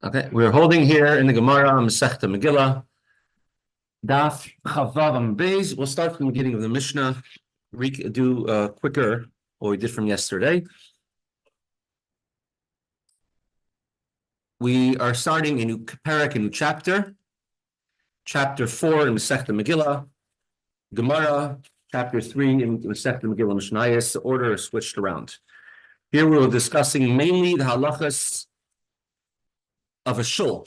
Okay, we're holding here in the Gemara, Mesechta Megillah, Daf Chavav Amud Beis. We'll start from the beginning of the Mishnah, do quicker what we did from yesterday. We are starting a new Perek, a new chapter 4 in Mesechta Megillah, Gemara, chapter 3 in Mesechta Megillah Mishnayos. The order is switched around. Here we're discussing mainly the halachas of a shul,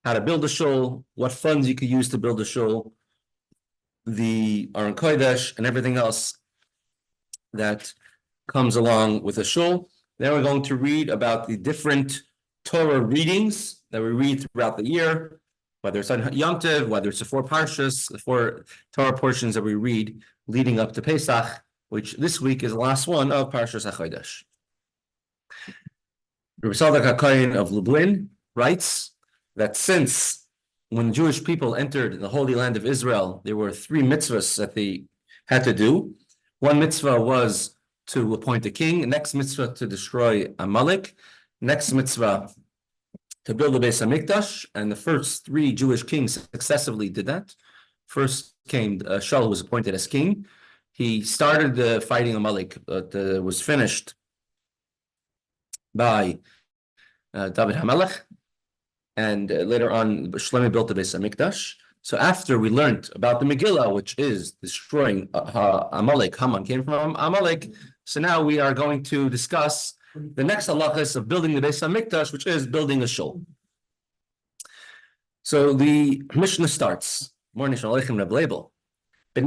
how to build a shul, what funds you could use to build a shul, the Aron Kodesh, and everything else that comes along with a shul. Then we're going to read about the different Torah readings that we read throughout the year, whether it's on Yom Tov, whether it's the 4 parshas, the 4 Torah portions that we read leading up to Pesach, which this week is the last one of Parshas HaChodesh. Rabbi Chaim of Lublin writes that since when Jewish people entered the Holy Land of Israel, there were 3 mitzvahs that they had to do. One mitzvah was to appoint a king, next mitzvah to destroy Amalek, next mitzvah to build the Beis HaMikdash, and the first 3 Jewish kings successively did that. First came Shaul, who was appointed as king. He started the fighting Amalek, but was finished by David HaMelech, and later on Shlomo built the Beis HaMikdash. So after we learned about the Megillah, which is destroying Amalek, Haman came from Amalek, so now we are going to discuss the next halachas of building the Beis HaMikdash, which is building a shul. So the Mishnah starts. Morning Shalom Aleichem Reb Label. The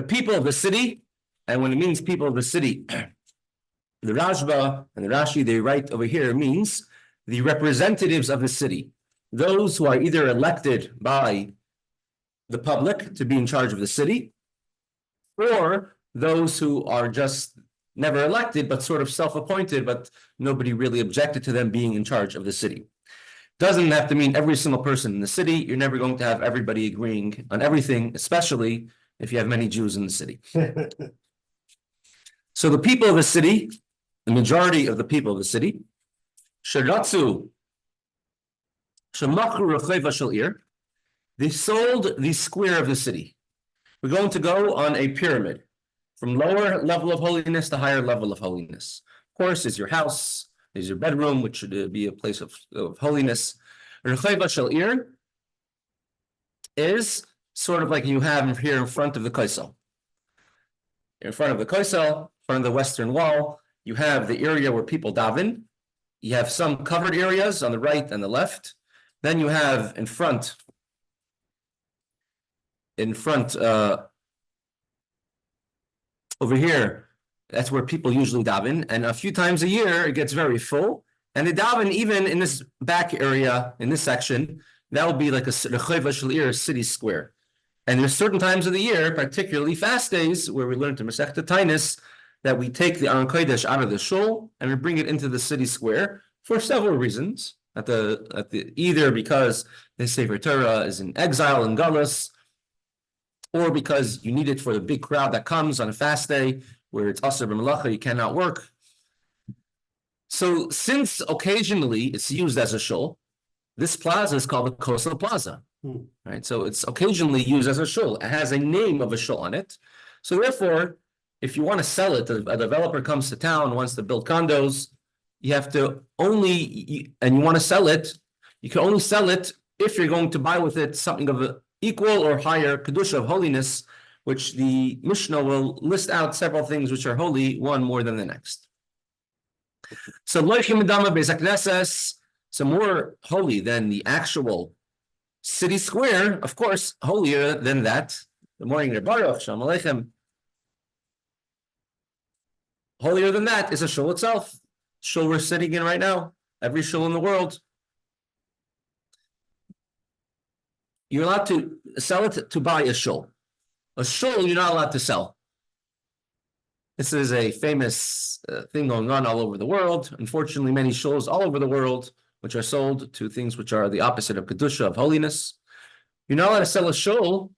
people of the city, and when it means people of the city, the Rashba and the Rashi, they write over here, means the representatives of the city, those who are either elected by the public to be in charge of the city, or those who are just never elected, but sort of self-appointed, but nobody really objected to them being in charge of the city. Doesn't have to mean every single person in the city. You're never going to have everybody agreeing on everything, especially if you have many Jews in the city. So the people of the city, the majority of the people of the city, they sold the square of the city. We're going to go on a pyramid from lower level of holiness to higher level of holiness. Of course, is your house, is your bedroom, which should be a place of holiness. Is sort of like you have here in front of the Kollel. In front of the Kollel, in front of the western wall, you have the area where people daven. You have some covered areas on the right and the left. Then you have in front over here, that's where people usually daven. And a few times a year, it gets very full. And they daven even in this back area, in this section, that would be like a city square. And there's certain times of the year, particularly fast days, where we learn to Mesechta Tainis, that we take the Aron Kodesh out of the shul and we bring it into the city square for several reasons. Either because the Sefer Torah is in exile in Galus, or because you need it for the big crowd that comes on a fast day where it's Asar b'Melacha, you cannot work. So since occasionally it's used as a shul, this plaza is called the Kollel Plaza. Right? So it's occasionally used as a shul. It has a name of a shul on it. So therefore, if you want to sell it, a developer comes to town and wants to build condos, you have to and you want to sell it, you can only sell it if you're going to buy with it something of an equal or higher kedusha of holiness, which the Mishnah will list out several things which are holy, one more than the next. So more holy than the actual city square, of course, holier than that. The morning Baruch, Shalom Aleichem. Holier than that is a shul itself. Shul we're sitting in right now. Every shul in the world. You're allowed to sell it to buy a shul. A shul you're not allowed to sell. This is a famous thing going on all over the world. Unfortunately, many shuls all over the world, which are sold to things which are the opposite of kedusha, of holiness. You're not allowed to sell a shul.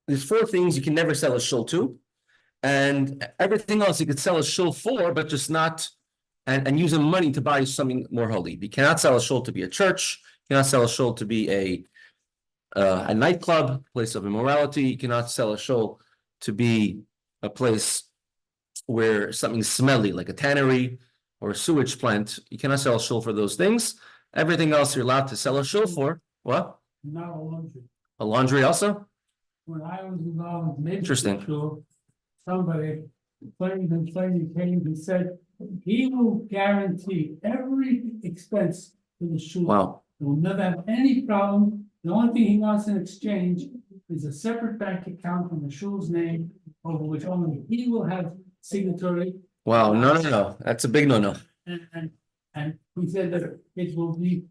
There's 4 things you can never sell a shul to. and everything else you could sell a shul for, but just not, and using money to buy something more holy. You cannot sell a shul to be a church. You cannot sell a shul to be a nightclub, place of immorality. You cannot sell a shul to be a place where something's smelly, like a tannery or a sewage plant. You cannot sell a shul for those things. Everything else you're allowed to sell a shul for. What? Not a laundry. A laundry also? When I was involved with Interesting. Shul, somebody came and said, he will guarantee every expense to the shul. Wow. He will never have any problem. The only thing he wants in exchange is a separate bank account in the shul's name, over which only he will have signatory. Wow. No. That's a big no. And he said that it will be,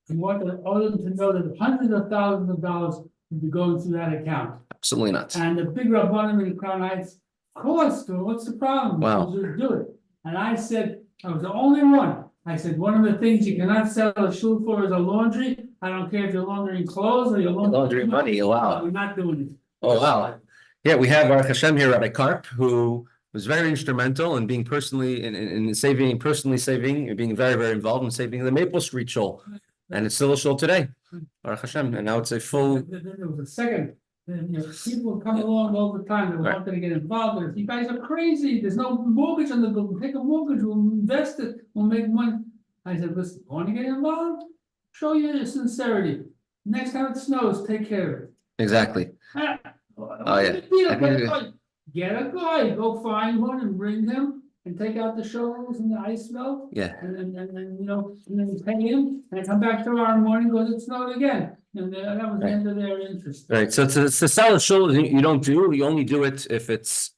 he wanted all of them to know that hundreds of thousands of dollars will be going through that account. Absolutely not. And the big Rabbanim in Crown Heights, of course, what's the problem? Wow. Just do it. And I said, I was the only one. I said, one of the things you cannot sell a shul for is a laundry. I don't care if you're laundering clothes or you're Laundry money. Wow. We're not doing it. Oh, wow. Yeah, we have our Hashem here, Rabbi Karp, who was very instrumental in being personally in saving, and being very, very involved in saving the Maple Street shul. And it's still a shul today, Baruch Hashem, and now it's a full. Then there was a second. People come along all the time. They wanted to get involved. You guys are crazy. There's no mortgage on the building. Take a mortgage. We'll invest it. We'll make money. I said, listen, want to get involved? Show your sincerity. Next time it snows, take care of it. Exactly. Oh yeah. Get a guy. Go find one and bring him and take out the shovels and the ice melt. Yeah. And then pay him and come back tomorrow morning because it snowed again. And that was the end of their interest. Right. So to sell a shul, you don't do. You only do it if it's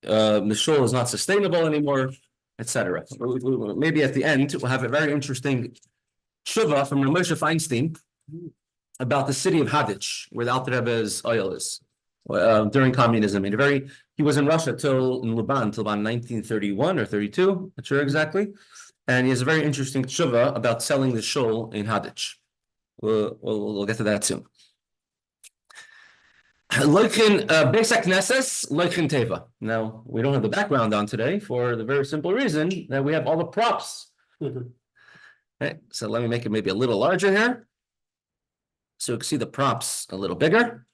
the shul is not sustainable anymore, etc. Maybe at the end we'll have a very interesting shuvah from Rav Moshe Feinstein about the city of Hadich, where the Alter Rebbe's oil is during communism. He was in Russia in Luban till about 1931 or 32, not sure exactly. And he has a very interesting shuvah about selling the shul in Hadich. We'll get to that soon. Loichin Beis HaKnesses, Loichin Teva. Now, we don't have the background on today for the very simple reason that we have all the props. Okay, so let me make it maybe a little larger here, so you can see the props a little bigger.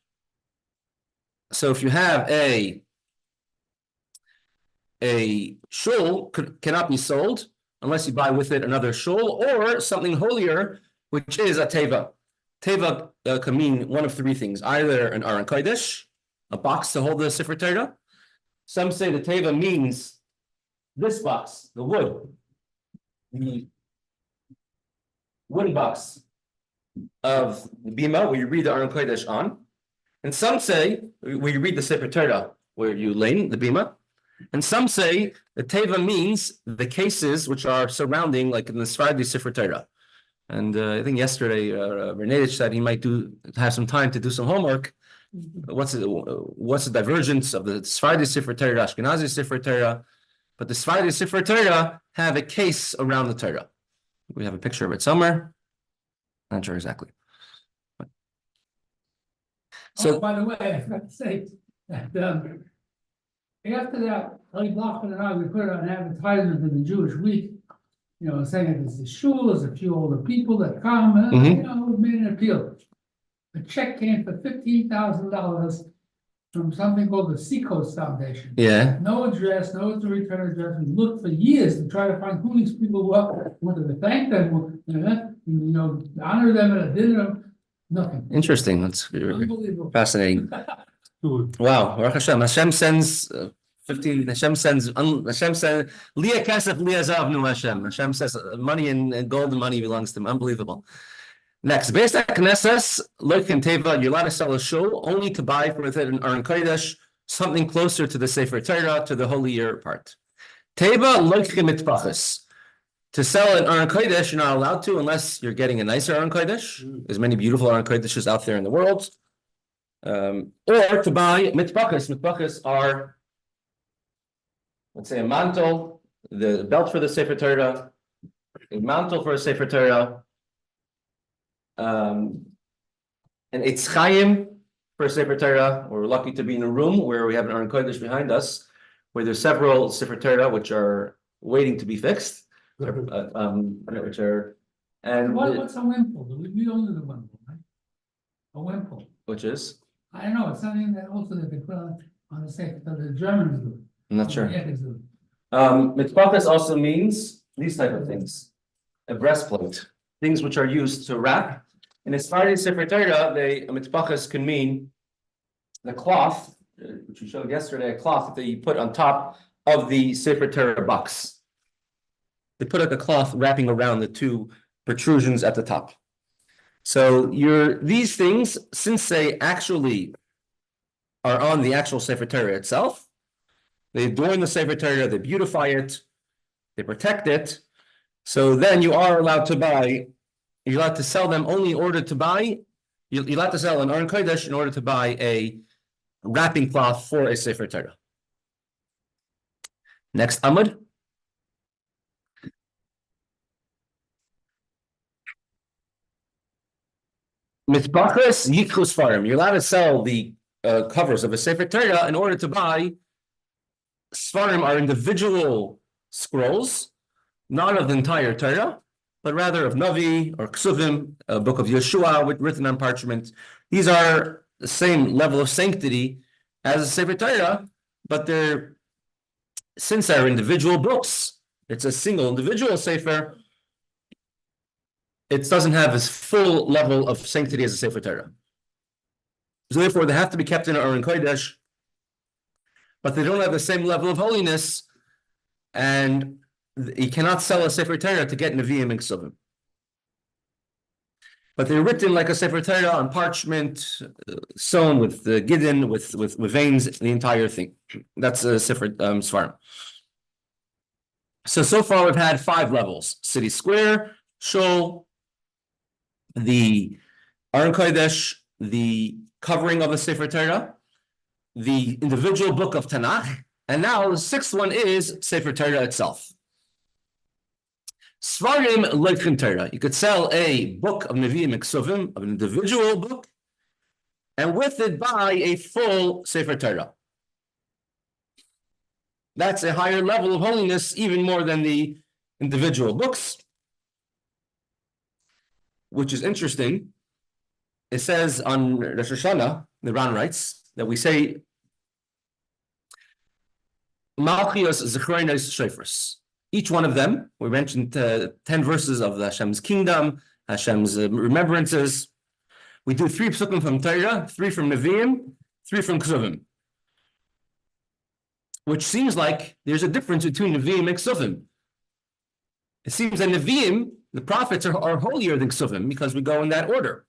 So if you have a shul cannot be sold unless you buy with it another shul or something holier, which is a teva. Teva can mean one of three things: either an Aron Kodesh, a box to hold the Sefer Torah. Some say the teva means this box, the wood box of the bima where you read the Aron Kodesh on. And some say where you read the Sefer Torah where you lean the bima. And some say the teva means the cases which are surrounding, like in the Sephardi Sefer Torah. And I think yesterday Renatich said he might have some time to do some homework. What's the divergence of the Sephardi Sefer Torah, Ashkenazi Sefer Torah? But the Sephardi Sefer Torah have a case around the Torah. We have a picture of it somewhere. Not sure exactly. So, by the way, I forgot to say that after that, Eli Blochman and I, we put out an advertisement in the Jewish Week, saying that there's the shul, there's a few older people that come, and we made an appeal. A check came for $15,000 from something called the Seacoast Foundation. Yeah. No address, no return address. We looked for years to try to find who these people were, wanted to thank them, honor them at a dinner. Nothing. Interesting. That's Unbelievable. Fascinating. Wow. Baruch Hashem. Hashem sends 15. Hashem sends Liya Kasef Liya Zavnu Hashem. Hashem says money and gold and money belongs to him. Unbelievable. Next, Beis HaKnesses, Loichin Teva, you're allowed to sell a shul only to buy with it an Aron Kodesh, something closer to the Sefer Torah, to the holier part. Teva Loichin Mitpachas. To sell an Aron Kodesh, you're not allowed to unless you're getting a nicer Aron Kodesh. There's many beautiful Aron Kodeshes out there in the world. Or to buy mitpachas. Mitpachas are, let's say, a mantle, the belt for the Sefer Torah, a mantle for a Sefer Torah, an Chaim, for Sefer Torah. We're lucky to be in a room where we have an Aron Kodesh behind us, where there's several Sefer Torah which are waiting to be fixed. Which are What's a wimple? We only do wimple, right? A wimple. which is? I don't know, it's something that also that they put on the sake that the Germans do. I'm not sure. The Yankees do. Mitzvahs also means these type of things. A breastplate, things which are used to wrap. And as far as Sefer Torah, a mitzvahs can mean the cloth, which we showed yesterday, a cloth that you put on top of the Sefer Torah box. They put like a cloth wrapping around the two protrusions at the top. So these things, since they actually are on the actual Sefer Torah itself, they adorn the Sefer Torah, they beautify it, they protect it. So then you are allowed to buy, you're allowed to sell them only in order to buy, you're allowed to sell an Aron Kodesh in order to buy a wrapping cloth for a Sefer Torah. Next Amud. Mitzvahs Yichus Farim. You're allowed to sell the covers of a Sefer Torah in order to buy. Svarim are individual scrolls, not of the entire Torah, but rather of Navi or Ksuvim, a book of Yeshua written on parchment. These are the same level of sanctity as a Sefer Torah, but since they're individual books, it's a single individual Sefer, it doesn't have as full level of sanctity as a Sefer Torah. So therefore, they have to be kept in Aron Kodesh, but they don't have the same level of holiness, and you cannot sell a Sefer Torah to get Nevi'im and Ksuvim. But they're written like a Sefer Torah on parchment, sewn with the gidden, with veins, the entire thing. That's a Sefer Svarim. So far we've had 5 levels: city square, shul, the Aron Kodesh, the covering of the Sefer Torah, the individual book of Tanakh, and now the 6th one is Sefer Torah itself. Svarim Leichin Torah. You could sell a book of Nevi'im and Ksuvim, of an individual book, and with it buy a full Sefer Torah. That's a higher level of holiness, even more than the individual books, which is interesting. It says on Rosh Hashanah, the Ran writes, that we say Malchios Zkainim Shofros. Each one of them, we mentioned 10 verses of Hashem's kingdom, Hashem's remembrances. We do 3 psukim from Torah, 3 from Nevi'im, 3 from Ksuvim. Which seems like there's a difference between Nevi'im and Ksuvim. It seems that Nevi'im, the prophets, are holier than Ksuvim because we go in that order.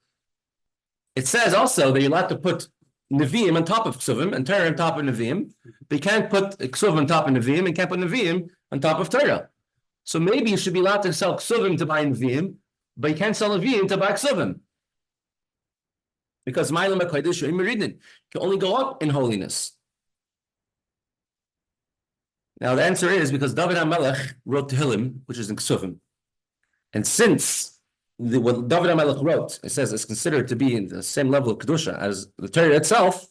It says also that you're allowed to put Nevi'im on top of Ksuvim and Torah on top of Nevi'im. But you can't put Ksuvim on top of Nevi'im and can't put Nevi'im on top of Torah. So maybe you should be allowed to sell Ksuvim to buy Nevi'im, but you can't sell Nevi'im to buy Ksuvim. Because Ma'alim HaKodesh can only go up in holiness. Now the answer is because David HaMelech wrote Tehillim, which is in Ksuvim. And since what David HaMelech wrote, it says it's considered to be in the same level of Kedusha as the Torah itself,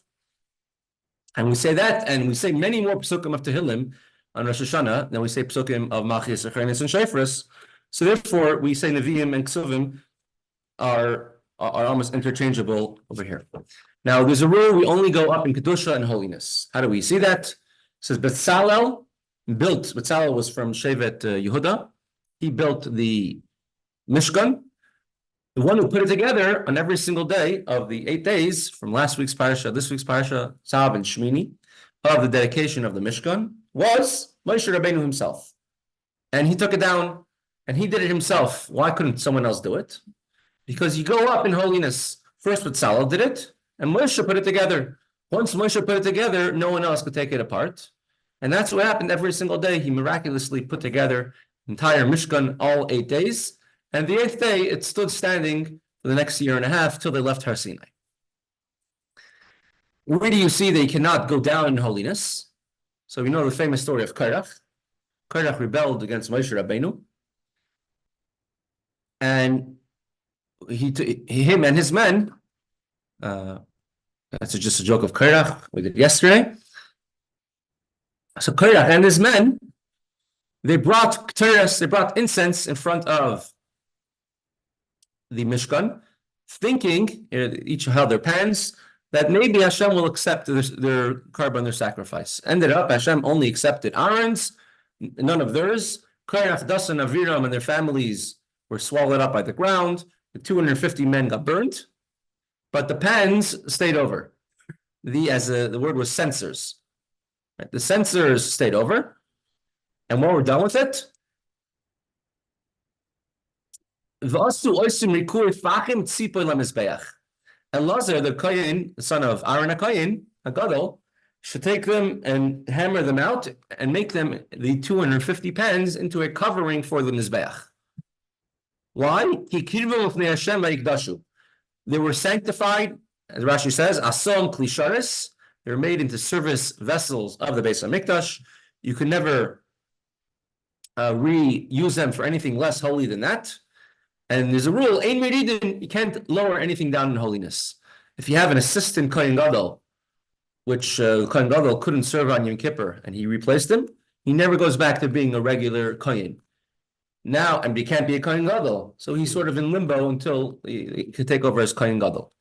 and we say that, and we say many more psukim of Tehillim on Rosh Hashanah than we say psukim of Malchios, Zkainim, and Tiferes. So therefore, we say Nevi'im and Ksuvim are almost interchangeable over here. Now, there's a rule: we only go up in Kedusha and holiness. How do we see that? It says Betzalel was from Shevet Yehuda. He built the Mishkan. The one who put it together on every single day of the 8 days from last week's parasha, this week's parasha, Tzav and Shmini, of the dedication of the Mishkan, was Moshe Rabbeinu himself. And he took it down, and he did it himself. Why couldn't someone else do it? Because you go up in holiness. First, Betzalel did it, and Moshe put it together. Once Moshe put it together, no one else could take it apart. And that's what happened every single day. He miraculously put together the entire Mishkan all 8 days. And the 8th day, it stood standing for the next year and a half till they left Har Sinai. Where do you see they cannot go down in holiness? So we know the famous story of Korach. Korach rebelled against Moshe Rabbeinu. And him and his men That's just a joke of Korach we did yesterday. So Korach and his men, they brought Tiferes, they brought incense in front of the Mishkan, thinking, each held their pans, that maybe Hashem will accept their carbon, their sacrifice. Ended up, Hashem only accepted Aaron's, none of theirs. Korach, Dasan, Aviram, and their families were swallowed up by the ground. The 250 men got burnt, but the pans stayed over. The word was censers. Right? The censers stayed over. And when we're done with it, and Lazar, the Kohen, the son of Aaron HaKohen, a Gadol, should take them and hammer them out and make them, the 250 pans, into a covering for the Mizbeach. Why? They were sanctified, as Rashi says, asom klisharis. They were made into service vessels of the Beis HaMikdash. You could never reuse them for anything less holy than that. And there's a rule, ein meridin, you can't lower anything down in holiness. If you have an assistant Kohen Gadol, which Kohen Gadol couldn't serve on Yom Kippur, and he replaced him, he never goes back to being a regular Kohen. Now, and he can't be a Kohen Gadol, so he's sort of in limbo until he could take over as Kohen Gadol.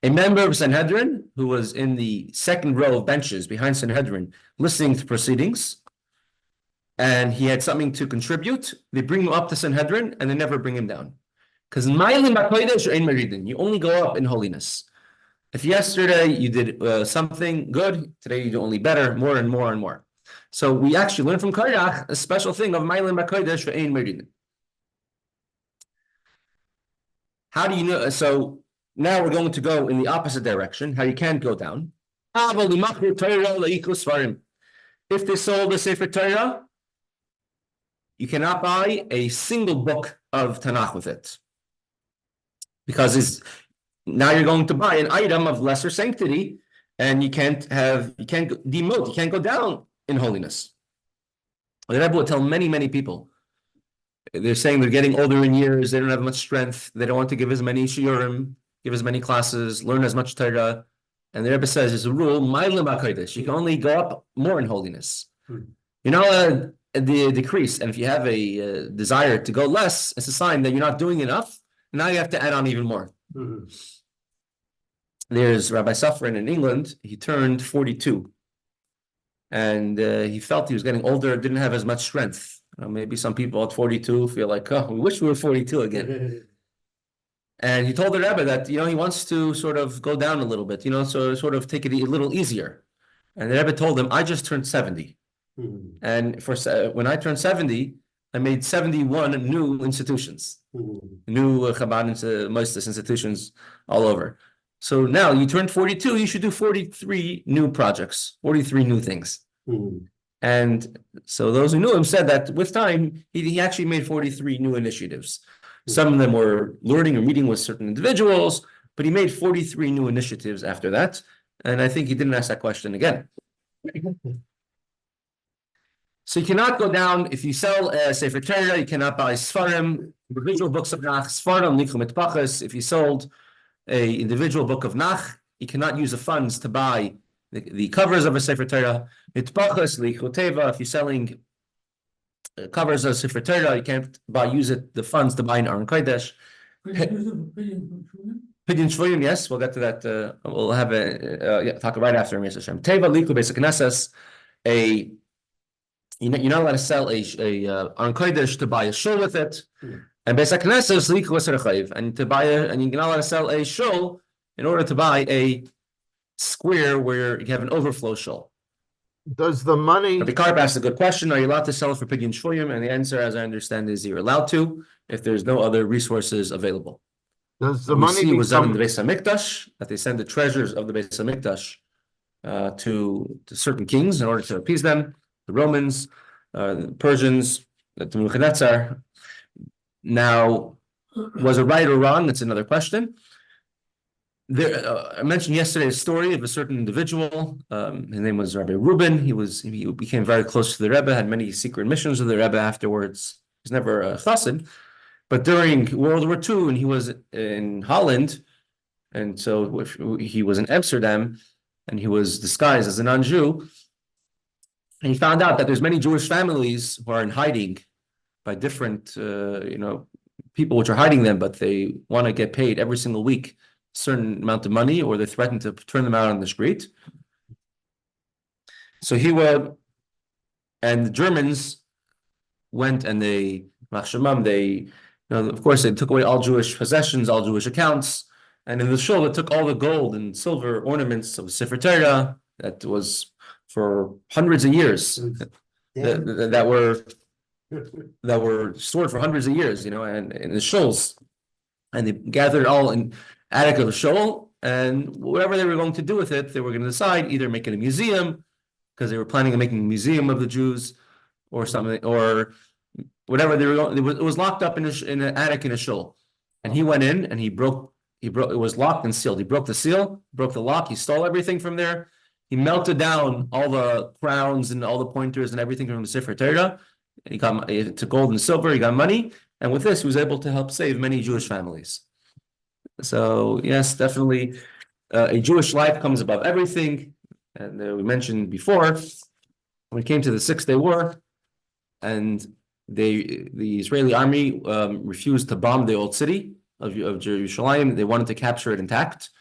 A member of Sanhedrin, who was in the second row of benches behind Sanhedrin, listening to proceedings, and he had something to contribute, they bring him up to Sanhedrin, and they never bring him down. Because you only go up in holiness. If yesterday you did something good, today you do only better, more and more and more. So we actually learn from Korach a special thing of Mailim HaKodesh ve'ein meridin. How do you know? So now we're going to go in the opposite direction, how you can't go down. If they sold a Sefer Torah, you cannot buy a single book of Tanakh with it. Because now you're going to buy an item of lesser sanctity, and you can't demote, you can't go down in holiness. The Rebbe would tell many, many people, they're saying they're getting older in years, they don't have much strength, they don't want to give as many shiurim, give as many classes, learn as much Torah. And the Rebbe says, there's a rule, you can only go up more in holiness. You know, the decrease, and if you have a desire to go less, it's a sign that you're not doing enough. Now you have to add on even more. There's Rabbi Safran in England. He turned 42, and he felt he was getting older, didn't have as much strength. Maybe some people at 42 feel like, oh, we wish we were 42 again. And he told the Rebbe that, he wants to sort of go down a little bit, so sort of take it a little easier. And the Rebbe told him, I just turned 70. And when I turned 70, I made 71 new institutions, new Chabad Mostes institutions all over. So now you turned 42, you should do 43 new projects, 43 new things. And so those who knew him said that with time, he actually made 43 new initiatives. Some of them were learning and meeting with certain individuals, but he made 43 new initiatives after that. And I think he didn't ask that question again. So you cannot go down, if you sell a Sefer Torah, you cannot buy Sfarim, individual books of Nach, Sfarim, Lichum Mitpachas. If you sold an individual book of Nach, you cannot use the funds to buy the covers of a Sefer Torah. Mitpachas, Lichuteva, if you're selling covers of Sefer Torah, you can't use the funds to buy an Aron Kodesh. Pidyon Shvoyim, yes, we'll get to that. We'll have talk right after Mesa Hashem. Teva, Lichu, Beis HaKnesses, you're not allowed to sell a Aron Kodesh to buy a shul with it, and Beis HaKnesses liku v'serchayiv, and you're not allowed to sell a shul in order to buy a square where you have an overflow shul. Does the money? Rabbi Karp asked a good question: are you allowed to sell it for pidyon shvoyim? And the answer, as I understand, is you're allowed to if there's no other resources available. Does the money was done in the Beis HaMikdash, that they send the treasures of the Beis HaMikdash to certain kings in order to appease them. The Romans, the Persians, the Nebuchadnezzar. Now, was it right or wrong? That's another question. I mentioned yesterday a story of a certain individual. His name was Rabbi Reuben. He became very close to the Rebbe, had many secret missions with the Rebbe afterwards. He was never a chassid. But during World War II, and he was in Holland, And so if he was in Amsterdam and he was disguised as a non-Jew, and he found out that there's many Jewish families who are in hiding by different, people which are hiding them, but they want to get paid every single week a certain amount of money, or they threaten to turn them out on the street. So and the Germans went and of course, they took away all Jewish possessions, all Jewish accounts, and in the shul, they took all the gold and silver ornaments of Sefer Torah that was for hundreds of years that were stored for hundreds of years, and in the shuls, and they gathered it all in attic of the shul, and whatever they were going to do with it, they were going to decide either make it a museum, because they were planning on making a museum of the Jews, or something, or whatever they were going. It was locked up in an attic in a shul, and he went in and he broke. It was locked and sealed. He broke the seal, broke the lock. He stole everything from there. He melted down all the crowns and all the pointers and everything from the Sefer Torah. He took gold and silver. He got money, and with this, he was able to help save many Jewish families. So yes, definitely, a Jewish life comes above everything. And we mentioned before, when it came to the 6-Day War, and the Israeli army refused to bomb the old city of Jerusalem. They wanted to capture it intact.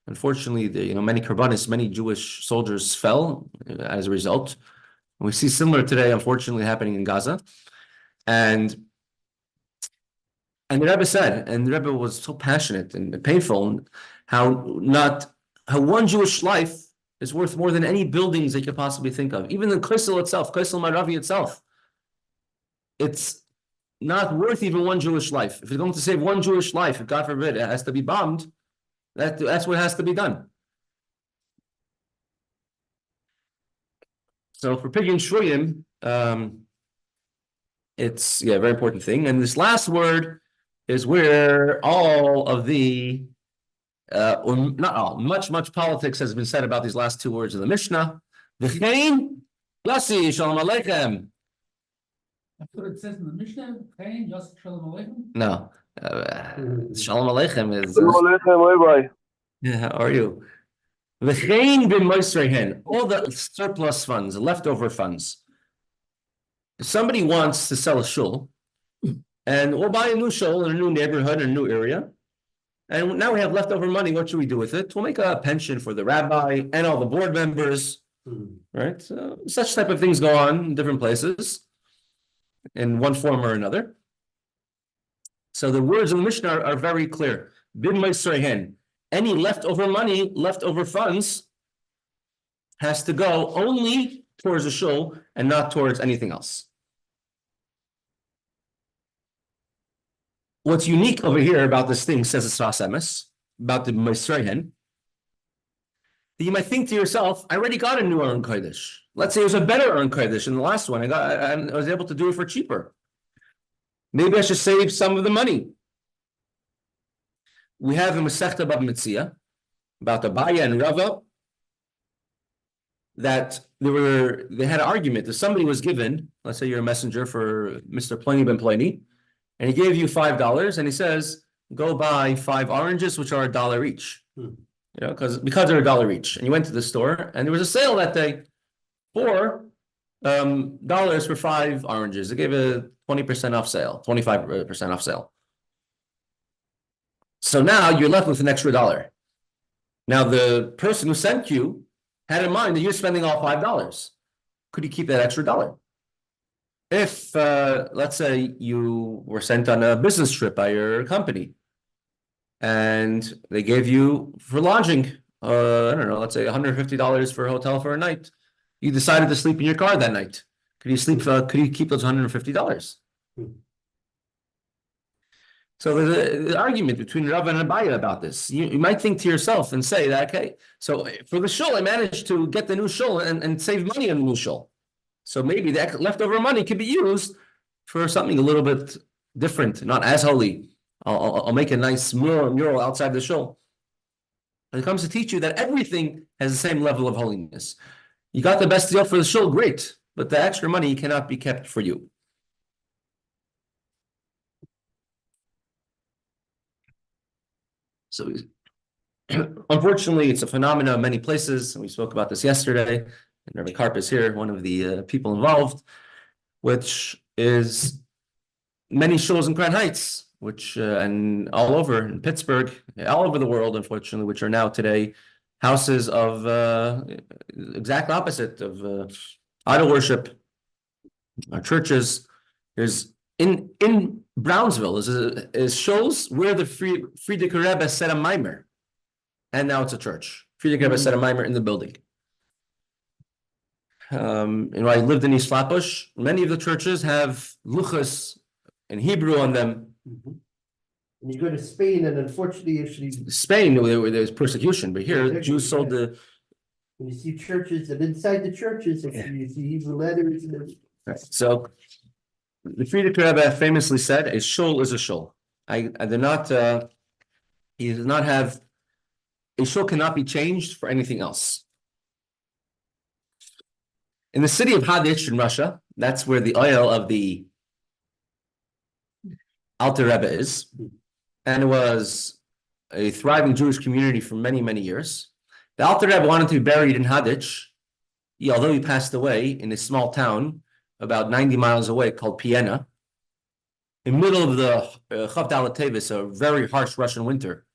Unfortunately, many Jewish soldiers fell as a result. We see similar today, unfortunately, happening in Gaza. And the Rebbe said, and the Rebbe was so passionate and painful, how one Jewish life is worth more than any buildings that you could possibly think of. Even the Kollel itself, Kollel Maravi itself, it's not worth even one Jewish life. If you're going to save one Jewish life, if God forbid it has to be bombed, that's what has to be done. So for Pidyon Shuyim, it's a very important thing. And this last word is where all of the not all, much politics has been said about these last two words of the Mishnah. V'chein, Lassi, Shalom Aleichem. That's what it says in the Mishnah. Chaim, just Shalom Aleichem. No, Shalom Aleichem is. Shalom Aleichem, Levi. Yeah, how are you? V'chein b'moisrehen, all the surplus funds, the leftover funds. If somebody wants to sell a shul, and we'll buy a new shul in a new neighborhood, in a new area, and now we have leftover money, what should we do with it? We'll make a pension for the rabbi and all the board members, right? So, such type of things go on in different places, in one form or another. So the words of the Mishnah are very clear. Bim Meisrehen, any leftover money, leftover funds, has to go only towards the shul and not towards anything else. What's unique over here about this thing, says the Sfas Emes, about the Meisrehen, that you might think to yourself, I already got a new Aron Kodesh. Let's say it was a better Aron Kodesh than the last one. I was able to do it for cheaper. Maybe I should save some of the money. We have in Mesechta Bava Metzia about Abaya and Rava that they had an argument. If somebody was given, let's say you're a messenger for Mr. Pliny ben Pliny, and he gave you $5, and he says, go buy 5 oranges, which are $1 each. Because they're $1 each. And you went to the store, and there was a sale that day for dollars for 5 oranges. They gave a 20% off sale, 25% off sale. So now you're left with an extra $1. Now the person who sent you had in mind that you're spending all $5. Could you keep that extra $1? If, let's say, you were sent on a business trip by your company, and they gave you for lodging, I don't know, let's say $150 for a hotel for a night. You decided to sleep in your car that night. Could you keep those $150? So there's an argument between Rav and Abaya about this. You might think to yourself and say that, okay, so for the shul, I managed to get the new shul and save money on the new shul. So maybe the leftover money could be used for something a little bit different, not as holy. I'll make a nice mural outside the shul. And it comes to teach you that everything has the same level of holiness. You got the best deal for the shul, great, but the extra money cannot be kept for you. So Unfortunately, it's a phenomenon in many places. We spoke about this yesterday, and Rabbi Karp is here, one of the people involved, which is many shuls in Crown Heights, which and all over in Pittsburgh, all over the world, unfortunately, which are now today houses of exact opposite of idol worship, churches. There's in Brownsville is shuls where the Frierdiker Rebbe said a mimer, and now it's a church. Frierdiker Rebbe said a mimer in the building. And I lived in East Flatbush. Many of the churches have luchas in Hebrew on them. And you go to Spain, and unfortunately, actually, Spain, there's persecution, but here Jews sold the. you see churches, and inside the churches, you see Hebrew letters and everything. Right. So the Frierdiker Rebbe famously said, "A shul is a shul." I do not. He does not have. A shul cannot be changed for anything else. In the city of Haditch in Russia, that's where the oil of the Alter Rebbe is, and it was a thriving Jewish community for many, many years. The Alter Rebbe wanted to be buried in Haditch, although he passed away in a small town about 90 miles away called Piena, in the middle of the Chav Dalet Tevis, a very harsh Russian winter.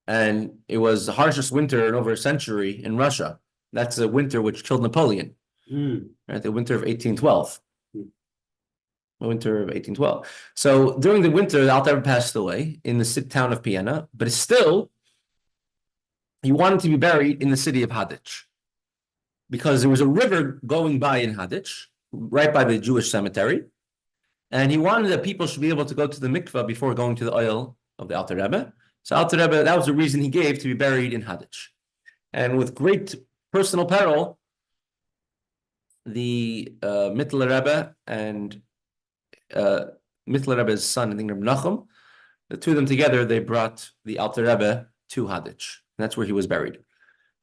And it was the harshest winter in over a century in Russia. That's a winter which killed Napoleon, right? The winter of 1812. The winter of 1812. So during the winter, the Alter Rebbe passed away in the town of Piena, but still, he wanted to be buried in the city of Haditch because there was a river going by in Haditch, right by the Jewish cemetery, and he wanted that people should be able to go to the mikveh before going to the oil of the Alter Rebbe. So Alter Rebbe, that was the reason he gave to be buried in Haditch. And with great personal peril, the Mittler Rebbe and Mittler Rebbe's son, I think Reb Nachum, the two of them together, they brought the Alter Rebbe to Haditch. And that's where he was buried.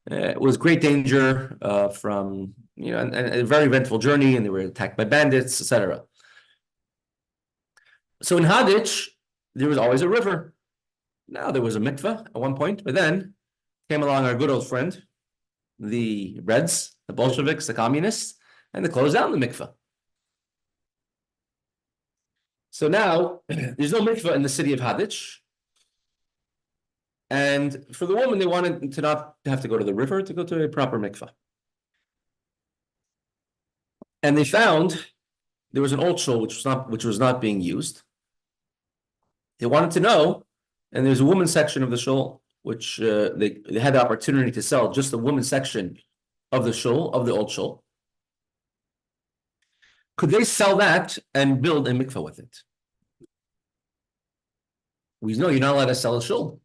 It was great danger from, and a very eventful journey, and they were attacked by bandits, etc. So in Haditch, there was always a river. Now there was a mikveh at one point, but then came along our good old friend, the Reds, the Bolsheviks, the communists, and they closed down the mikveh. So now there's no mikveh in the city of Haditch. And for the woman, they wanted to not have to go to the river, to go to a proper mikveh. And they found there was an old shul which was not being used. They wanted to know, and there's a women's section of the shul which they had the opportunity to sell just the women's section of the shul, of the old shul. Could they sell that and build a mikveh with it? We know you're not allowed to sell a shul.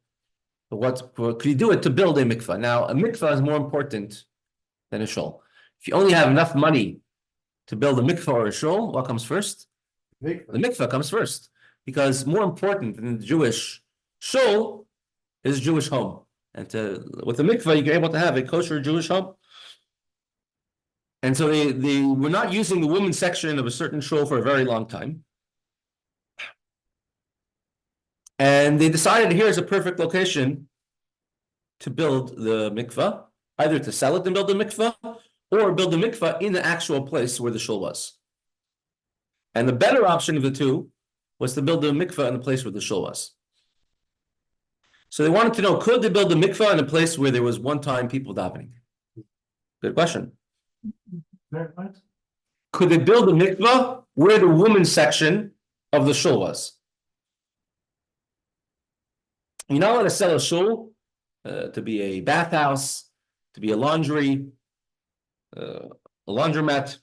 But what could you do it to build a mikveh? Now, a mikveh is more important than a shul. If you only have enough money to build a mikveh or a shul, what comes first? The mikveh comes first. Because more important than the Jewish shul is Jewish home. And with the mikveh, you're able to have a kosher Jewish home. And so they were not using the women's section of a certain shul for a very long time. And they decided here's a perfect location to build the mikveh, either to sell it and build the mikveh, or build the mikveh in the actual place where the shul was. And the better option of the two was to build the mikveh in the place where the shul was. So they wanted to know, could they build the mikveh in a place where there was one-time people davening? Good question. Could they build the mikveh where the women's section of the shul was? You're not allowed to sell a shul to be a bathhouse, to be a laundry, a laundromat,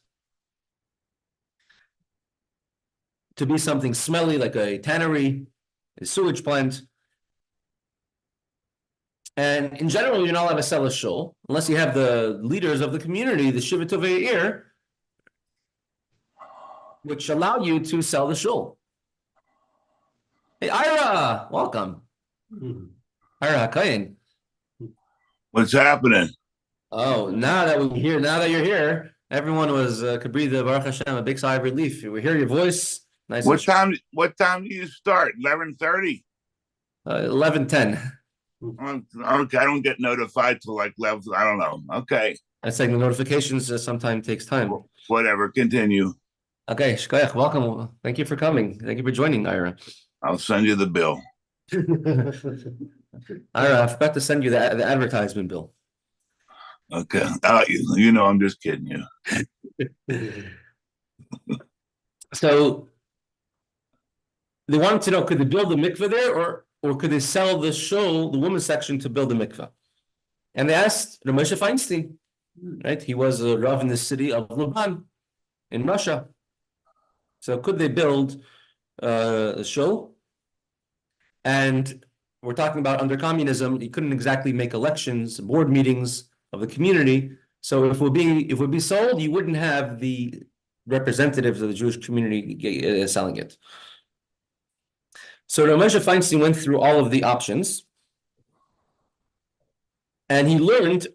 to be something smelly like a tannery, a sewage plant. And in general, you're not allowed to sell a shul unless you have the leaders of the community, the Shiva Tovei Ir, which allow you to sell the shul. Hey, Ira, welcome. Ira Hakayin. What's happening? Oh, now that you're here, everyone could breathe the Baruch Hashem, a big sigh of relief. We hear your voice. Nice. What time do you start? 11:30? 11:10. Okay, I don't get notified till like level. I don't know. Okay, That's like the notifications sometimes takes time. whatever. Continue. Okay, Shkoyach, welcome. Thank you for coming. Thank you for joining, Ira. I'll send you the bill. Ira, I forgot to send you the advertisement bill. Okay. You know, I'm just kidding you. So they wanted to know, could they build a mikveh there, or could they sell the shul, the women's section, to build a mikveh? And they asked Rabbi Moshe Feinstein, right? He was a rav in the city of Luban in Russia. So could they build a shul? And we're talking about under communism, you couldn't exactly make elections, board meetings of the community. So if it would be sold, you wouldn't have the representatives of the Jewish community selling it. So Rabbi Moshe Feinstein went through all of the options, and he learned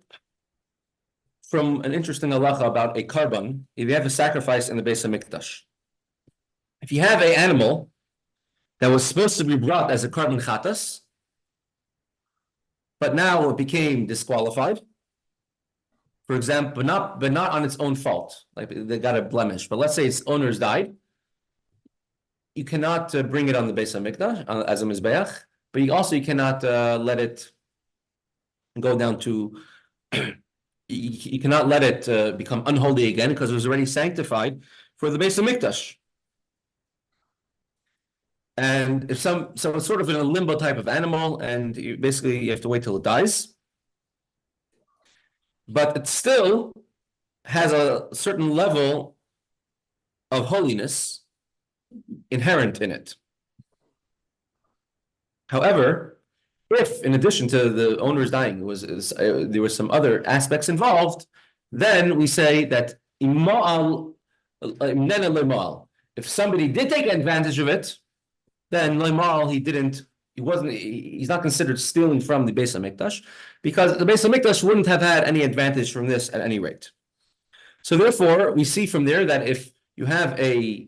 from an interesting halacha about a karban. If you have a sacrifice in the Beis HaMikdash, if you have an animal that was supposed to be brought as a karban chatas, but now it became disqualified, for example, but not on its own fault, like they got a blemish, but let's say its owners died, you cannot bring it on the Beis HaMikdash as a mizbeach, but you cannot let it go down to you cannot let it become unholy again because it was already sanctified for the Beis HaMikdash. And if so it's sort of in a limbo type of animal, and you have to wait till it dies. But it still has a certain level of holiness inherent in it. However, if in addition to the owner's dying there were some other aspects involved, then we say that if somebody did take advantage of it, then he's not considered stealing from the Beis HaMikdash, because the Beis HaMikdash wouldn't have had any advantage from this at any rate. So therefore, we see from there that if you have a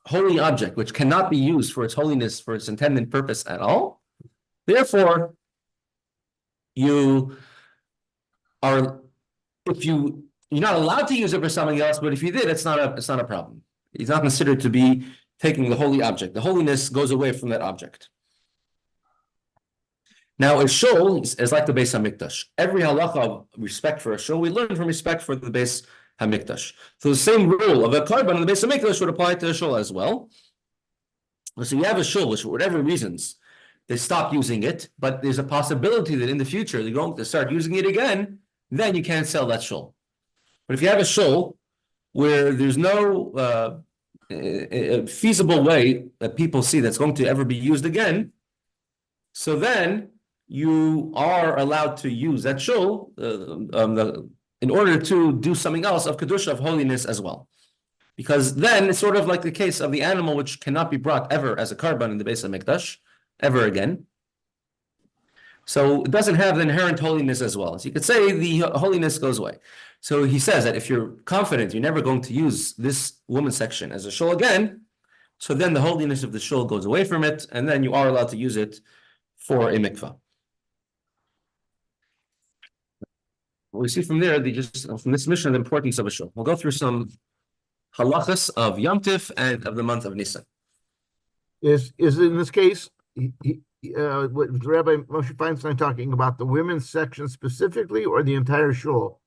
holy object which cannot be used for its holiness, for its intended purpose at all, therefore, you're not allowed to use it for something else, but if you did, it's not a problem. It's not considered to be taking the holy object. The holiness goes away from that object. Now, a shul is like the Beis HaMikdash. Every halacha of respect for a shul, we learn from respect for the Beis HaMikdash. So the same rule of a karban in the Beis HaMikdash would apply to a shul as well. So you have a shul, which for whatever reasons, they stop using it, but there's a possibility that in the future they're going to start using it again, then you can't sell that shul. But if you have a shul where there's no a feasible way that people see that's going to ever be used again, so then you are allowed to use that shul in order to do something else of kedusha, of holiness as well. Because then it's sort of like the case of the animal which cannot be brought ever as a karban in the Beis HaMikdash, ever again. So it doesn't have the inherent holiness as well. So you could say the holiness goes away. So he says that if you're confident you're never going to use this woman section as a shul again, so then the holiness of the shul goes away from it, and then you are allowed to use it for a mikvah. We see from there, from this mission, the importance of a shul. We'll go through some halachas of Yom Tif and of the month of Nisan. Is in this case, what Rabbi Moshe Feinstein talking about, the women's section specifically, or the entire shul?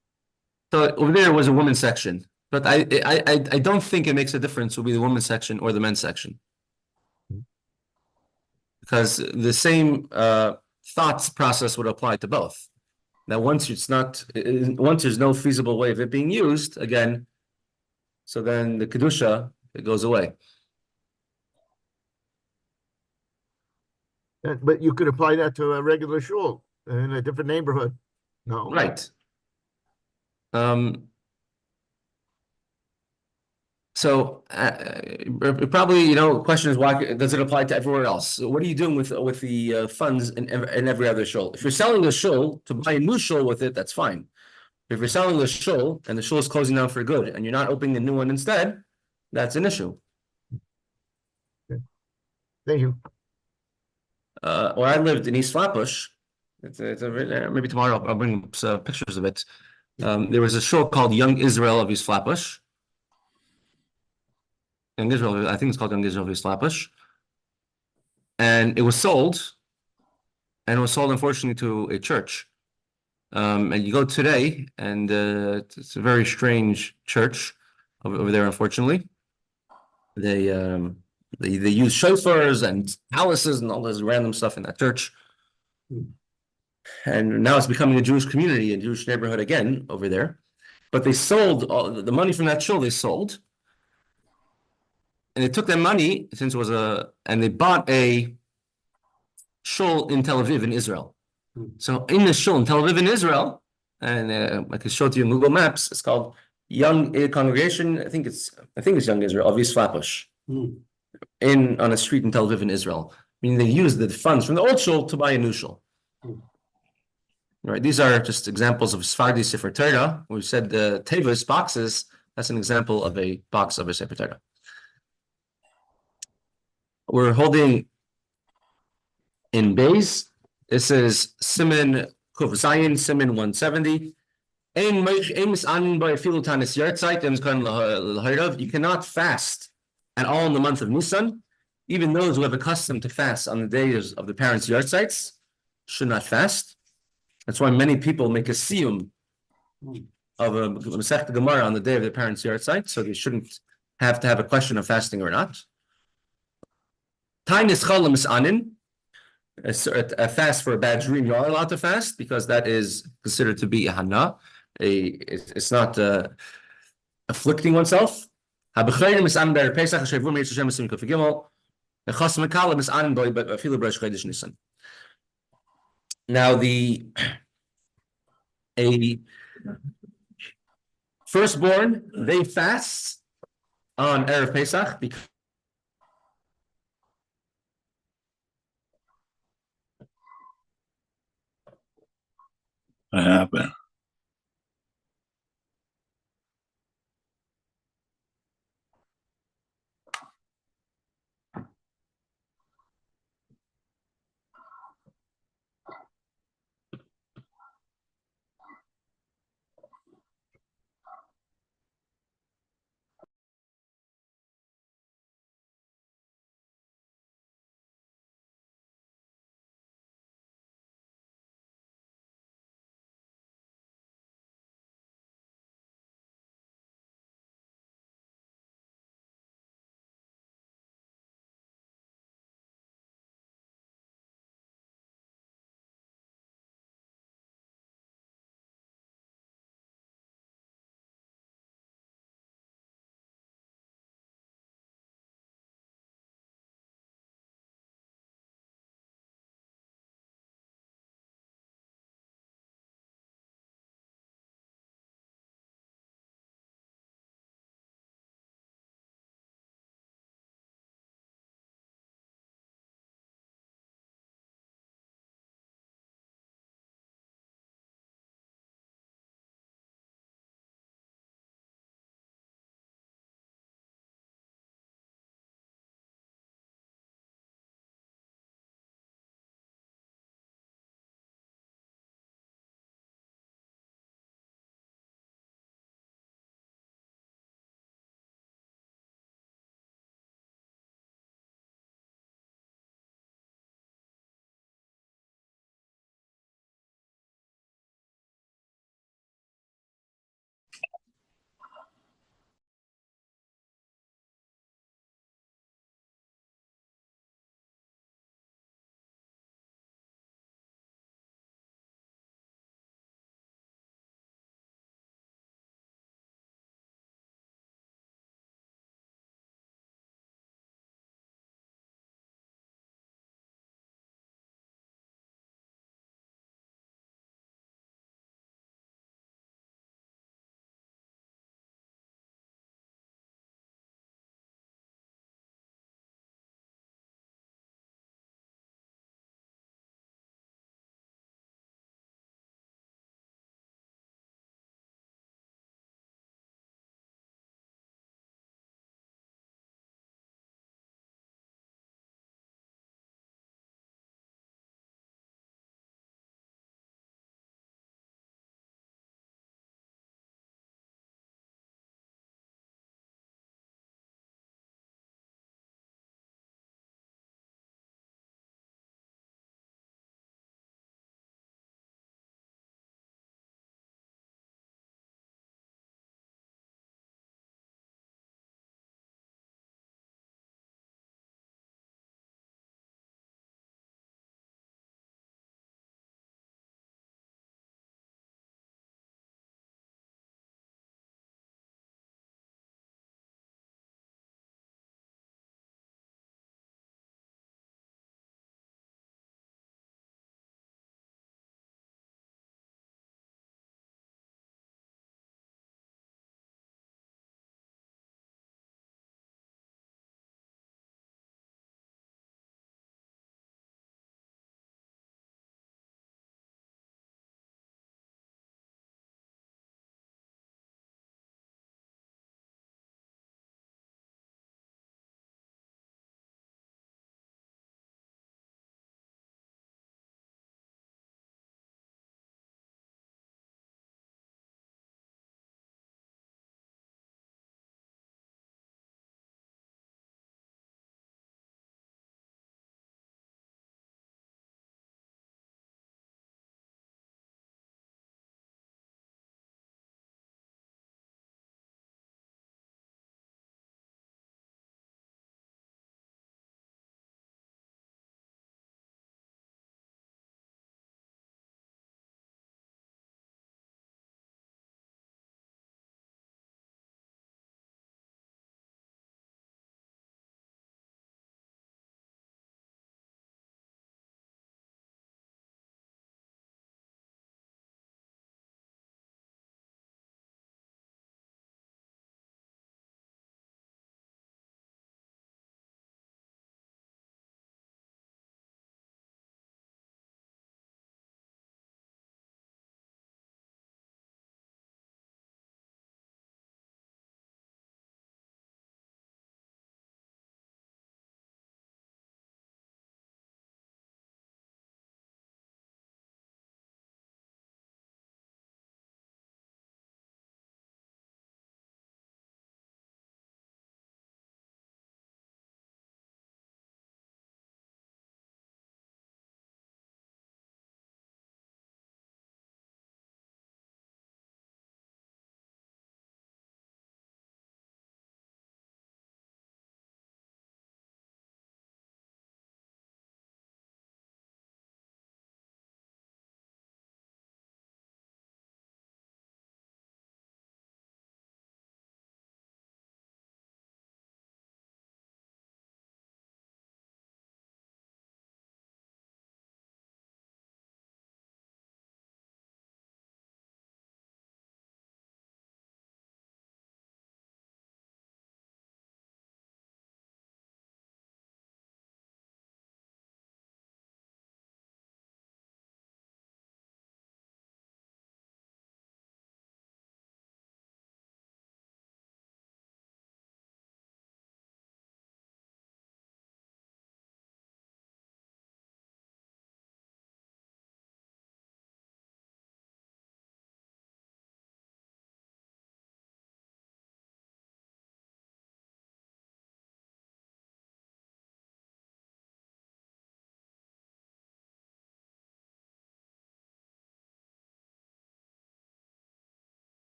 So over there was a women's section, but I don't think it makes a difference will be the women's section or the men's section, because the same thoughts process would apply to both. Now, once there's no feasible way of it being used again, so then the kedusha, it goes away. But you could apply that to a regular shul in a different neighborhood. No, Right. So probably, question is, why does it apply to everywhere else? So what are you doing with the funds in every other shul? If you're selling a shul to buy a new shul with it, that's fine. If you're selling the shul and the shul is closing down for good and you're not opening a new one instead, that's an issue. thank you. where I lived in East Flatbush, maybe tomorrow I'll bring some pictures of it. There was a show called Young Israel of East Flatbush. Young Israel, I think it's called Young Israel of East Flatbush. And it was sold, unfortunately, to a church. And you go today, and it's a very strange church over there, unfortunately. They use chauffeurs and palaces and all this random stuff in that church. And now it's becoming a Jewish community, a Jewish neighborhood again over there. But they sold all the money from that shul, they sold. And they took that money, since it was and they bought a shul in Tel Aviv in Israel. So in the shul in Tel Aviv in Israel, and I can show it to you in Google Maps, it's called Young Congregation, I think it's Young Israel of East Flatbush. On a street in Tel Aviv in Israel. Meaning they used the funds from the old shul to buy a new shul. Right, these are just examples of Sephardi Sefer Torah. We said the Tevis boxes, that's an example of a box of a Sefer Torah. We're holding in Beis. This is Siman Kuf Zayin, Siman 170. You cannot fast at all in the month of Nisan. Even those who have accustomed to fast on the days of the parents' yard sites should not fast. That's why many people make a siyum of a Mesechta Gemara on the day of their parents' yard site, so they shouldn't have to have a question of fasting or not. A fast for a bad dream, you are allowed to fast because that is considered to be a hana. It's not afflicting oneself. Now a firstborn, they fast on Erev Pesach because What happened?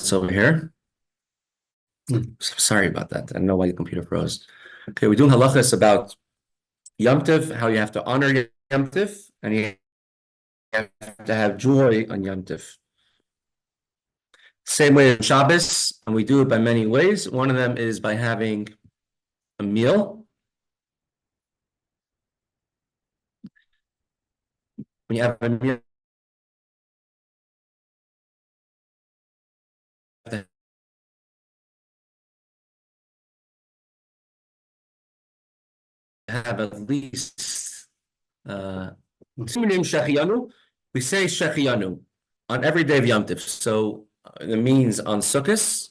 this over here. Sorry about that. I don't know why the computer froze. Okay, we're doing halachas about Yom Tov, how you have to honor Yom Tov, and you have to have joy on Yom Tov. Same way in Shabbos, and we do it by many ways. One of them is by having a meal. When you have a meal, have at least we say Shechianu on every day of Yom Tov. So it means on Sukkot,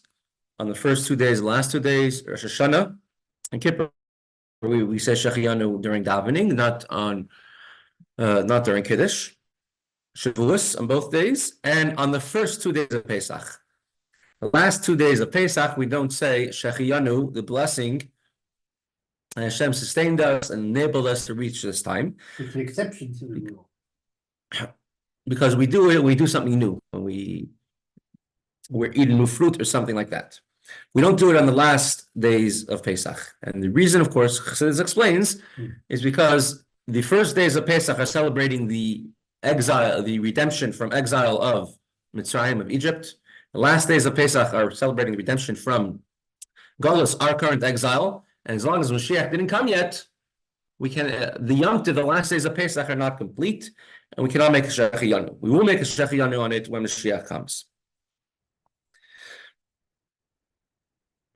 on the first 2 days, last 2 days, Rosh Hashanah, and Kippur. We say Shechianu during davening, not during Kiddush. Shavuos on both days, and on the first 2 days of Pesach. The last 2 days of Pesach, we don't say Shechianu, the blessing. And Hashem sustained us and enabled us to reach this time. It's an exception to the rule. Because we do something new when we're eating new fruit or something like that. We don't do it on the last days of Pesach. And the reason, of course, Chassidus explains, is because the first days of Pesach are celebrating the exile, the redemption from exile of Mitzrayim, of Egypt. The last days of Pesach are celebrating the redemption from Galus, our current exile. And as long as Mashiach didn't come yet, we can the Yom Tov, the last days of Pesach are not complete, and we cannot make a Shechianu. We will make a Shechianu on it when Mashiach comes.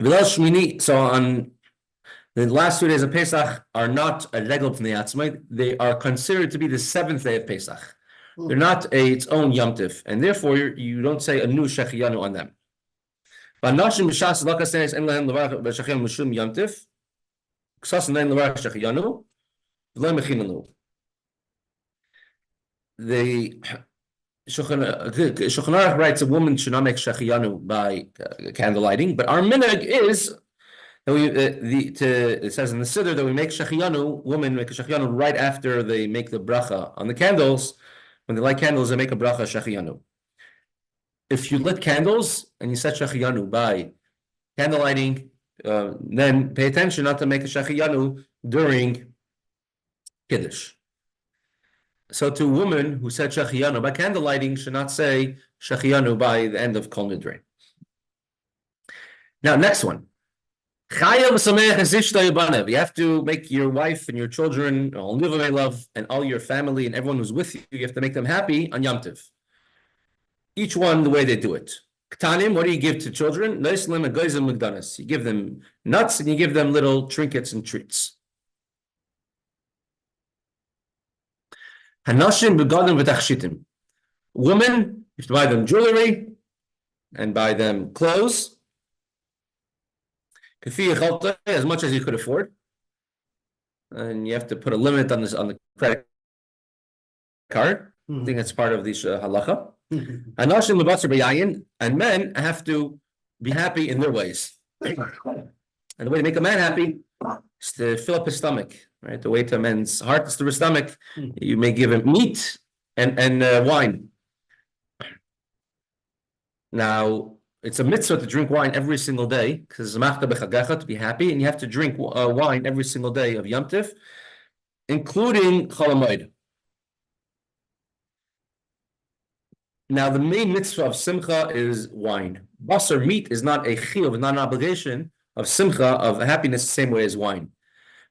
So on the last 2 days of Pesach are not a regel from the Atzmai. They are considered to be the seventh day of Pesach. They're not its own Yom Tov, and therefore you don't say a new Shechianu on them. The Shulchan Aruch writes a woman should not make Shechianu by candle lighting, but our minhag is that it says in the Siddur that we make Shechianu, women make a Shechianu right after they make the bracha on the candles. When they light candles, they make a bracha Shechianu. If you lit candles and you set Shechianu by candle lighting, then pay attention not to make a Shechianu during Kiddush. So to a woman who said Shechianu by candle lighting should not say Shechianu by the end of Kol Nidre. Now, next one. You have to make your wife and your children, all love, and all your family and everyone who's with you, you have to make them happy on Yom Tov. Each one the way they do it. Ktanim, what do you give to children? You give them nuts and you give them little trinkets and treats. Hanashim begadim v'tachshitim. Women, you have to buy them jewelry and buy them clothes. As much as you could afford. And you have to put a limit on the credit card. I think that's part of the halacha. And men have to be happy in their ways. And the way to make a man happy is to fill up his stomach. Right? The way to a man's heart is through his stomach. You may give him meat and wine. Now, it's a mitzvah to drink wine every single day because to be happy, and you have to drink wine every single day of Yom Tov, including Chol Hamoed. Now, the main mitzvah of Simcha is wine. Basar, meat, is not a chiyuv, not an obligation of Simcha, of happiness, the same way as wine.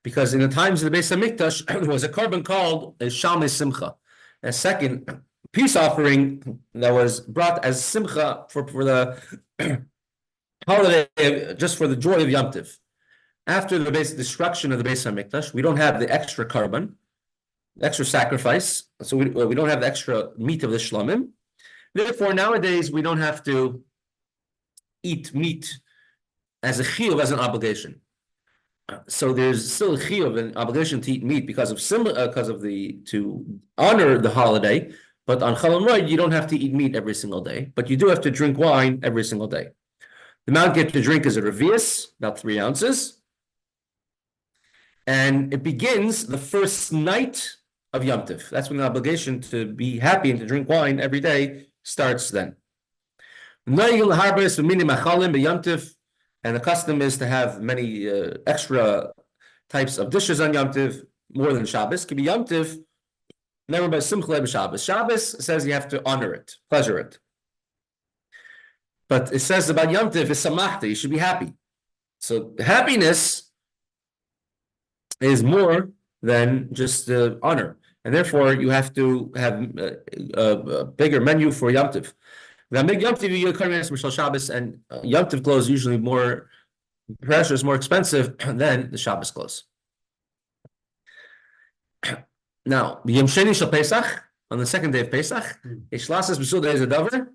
Because in the times of the Beis HaMikdash, there was a korban called a Shalmei Simcha, a second peace offering that was brought as Simcha for the holiday, just for the joy of Yom Tov. After the destruction of the Beis HaMikdash, we don't have the extra korban, extra sacrifice, so we don't have the extra meat of the shlamim. Therefore, nowadays, we don't have to eat meat as a chiyuv, as an obligation. So there's still a chiyuv, an obligation to eat meat because of to honor the holiday. But on Chol Hamoed, you don't have to eat meat every single day, but you do have to drink wine every single day. The amount you get to drink is a Revii, about 3 ounces. And it begins the first night of Yom Tov. That's when the obligation to be happy and to drink wine every day starts then. And the custom is to have many extra types of dishes on Yom Tiv, more than Shabbos. Could be Yom Tiv, never by Simcha Shabbos. Shabbos says you have to honor it, pleasure it. But it says about Yom Tiv is samachta, you should be happy. So happiness is more than just honor. And therefore, you have to have a bigger menu for Yom Tiv. The big Yom Tiv, you Shabbos, and Yom Tiv clothes usually more precious, more expensive than the Shabbos clothes. Now, Yom Sheni Shel Pesach, on the second day of Pesach, Ishlasas B'Suda is a davar.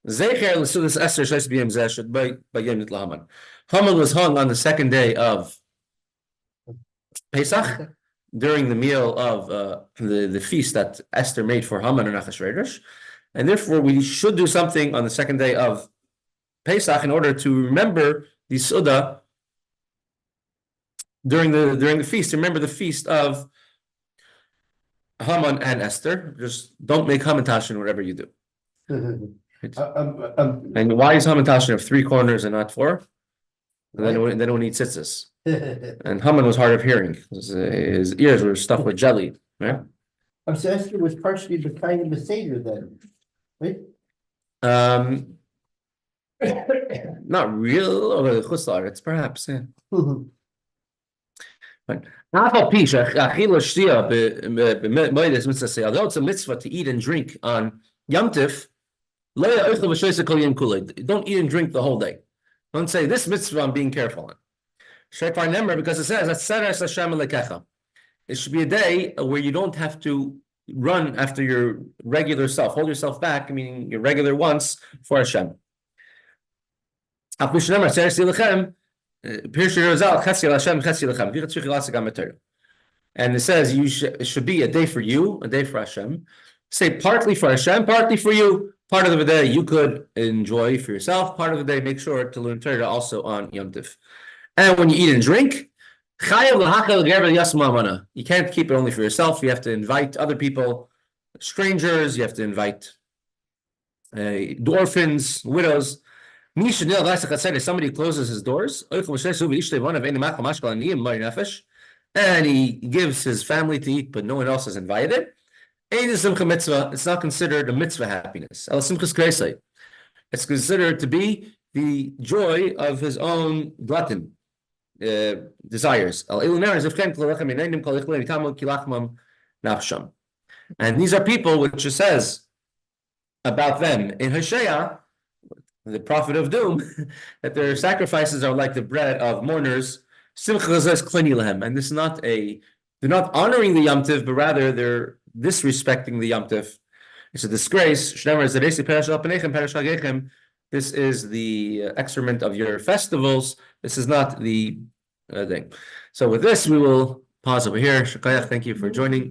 Zecher L'Sudas Esther Shleis B'Yem Zeh by Yom Nitla Haman. Haman was hung on the second day of Pesach during the meal of the feast that Esther made for Haman and Achashverosh, and therefore we should do something on the second day of Pesach in order to remember the Suda during the feast. Remember the feast of Haman and Esther. Just don't make Haman Tashin whatever you do. And why is Haman Tashin have 3 corners and not 4? And then they don't need tzitzis. And Haman was hard of hearing. His ears were stuffed with jelly. Yeah. So Esther was partially the kind of a Seder then, right? Not real over the chuslar. It's perhaps, yeah. But although it's a mitzvah to eat and drink on Yom Tif, don't eat and drink the whole day. Don't say this mitzvah I'm being careful on. Because it says it should be a day where you don't have to run after your regular self. Hold yourself back, meaning your regular wants for Hashem. And it says it should be a day for you, a day for Hashem. Say partly for Hashem, partly for you. Part of the day you could enjoy for yourself. Part of the day, make sure to learn Torah also on Yom Tif. And when you eat and drink, you can't keep it only for yourself. You have to invite other people, strangers. You have to invite orphans, widows. Somebody closes his doors, and he gives his family to eat, but no one else is invited. It's not considered a mitzvah happiness. It's considered to be the joy of his own glutton desires. And these are people which it says about them in Hosea, the prophet of doom, that their sacrifices are like the bread of mourners. And this is not they're not honoring the Yom Tiv, but rather they're disrespecting the Yom Tiv. It's a disgrace. This is the excrement of your festivals. This is not the thing. So with this, we will pause over here. Shakayach, thank you for joining.